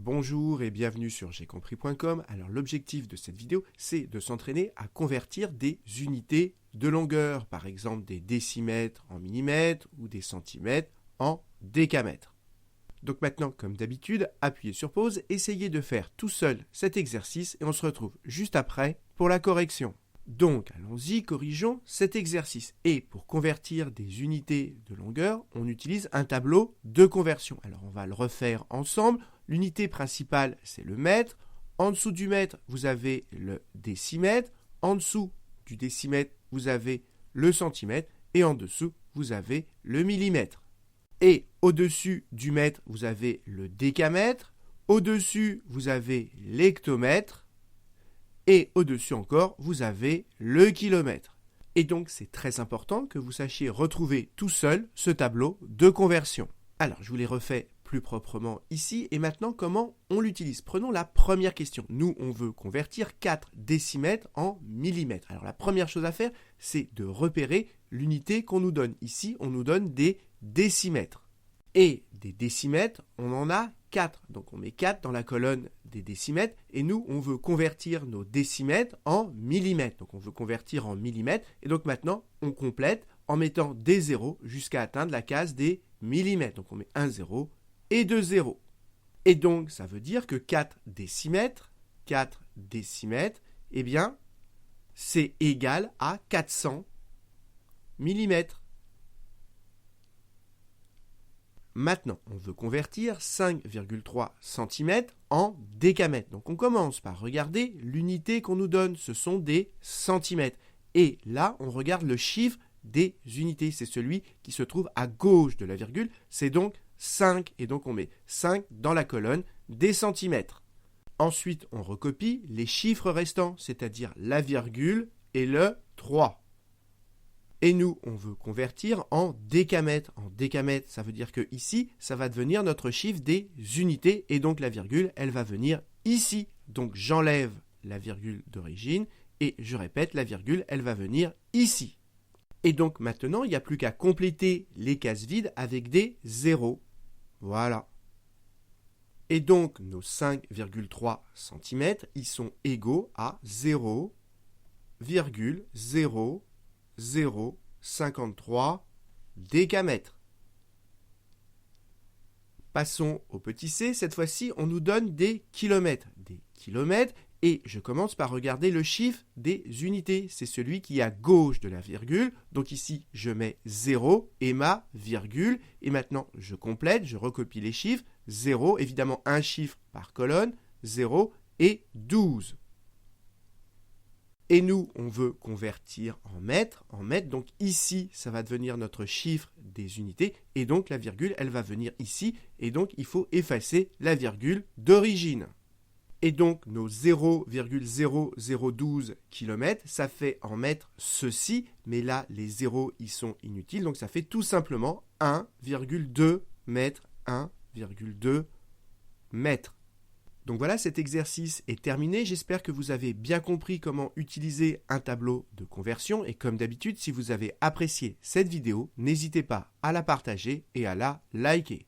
Bonjour et bienvenue sur j'aicompris.com. Alors l'objectif de cette vidéo, c'est de s'entraîner à convertir des unités de longueur, par exemple des décimètres en millimètres ou des centimètres en décamètres. Donc maintenant, comme d'habitude, appuyez sur pause, essayez de faire tout seul cet exercice et on se retrouve juste après pour la correction. Donc allons-y, corrigeons cet exercice. Et pour convertir des unités de longueur, on utilise un tableau de conversion. Alors on va le refaire ensemble. L'unité principale, c'est le mètre. En dessous du mètre, vous avez le décimètre. En dessous du décimètre, vous avez le centimètre. Et en dessous, vous avez le millimètre. Et au-dessus du mètre, vous avez le décamètre. Au-dessus, vous avez l'hectomètre. Et au-dessus encore, vous avez le kilomètre. Et donc, c'est très important que vous sachiez retrouver tout seul ce tableau de conversion. Alors, je vous l'ai refait plus proprement ici. Et maintenant, comment on l'utilise? Prenons la première question. Nous, on veut convertir 4 décimètres en millimètres. Alors, la première chose à faire, c'est de repérer l'unité qu'on nous donne. Ici, on nous donne des décimètres. Et des décimètres, on en a 4. Donc on met 4 dans la colonne des décimètres. Et nous, on veut convertir nos décimètres en millimètres. Donc on veut convertir en millimètres. Et donc maintenant, on complète en mettant des zéros jusqu'à atteindre la case des millimètres. Donc on met un zéro et deux zéros. Et donc ça veut dire que 4 décimètres, eh bien, c'est égal à 400 millimètres. Maintenant, on veut convertir 5,3 cm en décamètres. Donc on commence par regarder l'unité qu'on nous donne, ce sont des centimètres. Et là, on regarde le chiffre des unités, c'est celui qui se trouve à gauche de la virgule, c'est donc 5. Et donc on met 5 dans la colonne des centimètres. Ensuite, on recopie les chiffres restants, c'est-à-dire la virgule et le 3. Et nous, on veut convertir en décamètres. En décamètres, ça veut dire que ici, ça va devenir notre chiffre des unités. Et donc la virgule, elle va venir ici. Donc j'enlève la virgule d'origine. Et je répète, la virgule, elle va venir ici. Et donc maintenant, il n'y a plus qu'à compléter les cases vides avec des zéros. Voilà. Et donc nos 5,3 cm, ils sont égaux à 0,0053 décamètres. Passons au petit c. Cette fois-ci, on nous donne des kilomètres. Des kilomètres. Et je commence par regarder le chiffre des unités. C'est celui qui est à gauche de la virgule. Donc ici, je mets 0 et ma virgule. Et maintenant, je complète, je recopie les chiffres. 0, évidemment un chiffre par colonne. 0 et 12. Et nous, on veut convertir en mètres. Donc ici, ça va devenir notre chiffre des unités. Et donc la virgule, elle va venir ici. Et donc il faut effacer la virgule d'origine. Et donc nos 0,0012 km, ça fait en mètres ceci. Mais là, les zéros, ils sont inutiles. Donc ça fait tout simplement 1,2 mètres. 1,2 mètres. Donc voilà, cet exercice est terminé. J'espère que vous avez bien compris comment utiliser un tableau de conversion. Et comme d'habitude, si vous avez apprécié cette vidéo, n'hésitez pas à la partager et à la liker.